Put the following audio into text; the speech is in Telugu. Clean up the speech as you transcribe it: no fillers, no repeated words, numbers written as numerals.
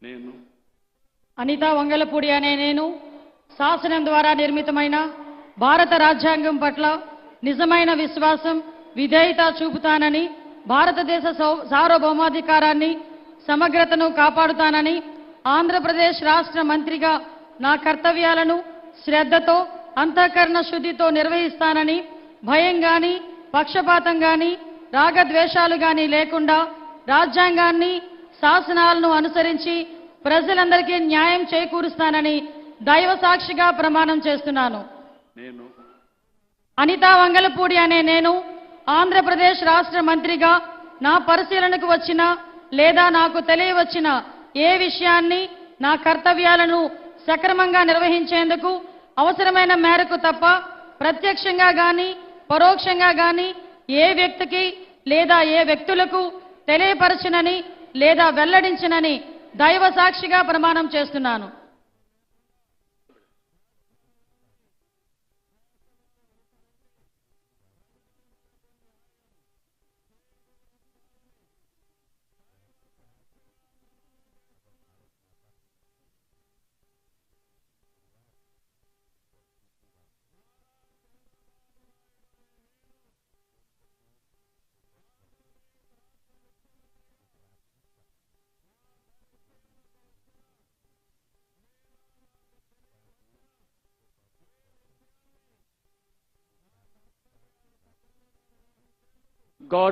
నేను అనితా వంగలపూడి అనే నేను శాసనం ద్వారా నిర్మితమైన భారత రాజ్యాంగం పట్ల నిజమైన విశ్వాసం విధేయత చూపుతానని, భారతదేశ సార్వభౌమాధికారాన్ని సమగ్రతను కాపాడుతానని, ఆంధ్రప్రదేశ్ రాష్ట్ర మంత్రిగా నా కర్తవ్యాలను శ్రద్ధతో అంతఃకరణ శుద్ధితో నిర్వహిస్తానని, భయం గాని పక్షపాతం గాని రాగద్వేషాలు గాని లేకుండా రాజ్యాంగాన్ని శాసనాలను అనుసరించి ప్రజలందరికీ న్యాయం చేకూరుస్తానని దైవ సాక్షిగా ప్రమాణం చేస్తున్నాను. నేను అనితా వంగలపూడి అనే నేను ఆంధ్రప్రదేశ్ రాష్ట్ర మంత్రిగా నా పరిశీలనకు వచ్చిన లేదా నాకు తెలియవచ్చిన ఏ విషయాన్ని నా కర్తవ్యాలను సక్రమంగా నిర్వహించేందుకు అవసరమైన మేరకు తప్ప ప్రత్యక్షంగా గాని పరోక్షంగా గాని ఏ వ్యక్తికి లేదా ఏ వ్యక్తులకు తెలియపరచనని లేదా వెల్లడించనని దైవ సాక్షిగా ప్రమాణం చేస్తున్నాను.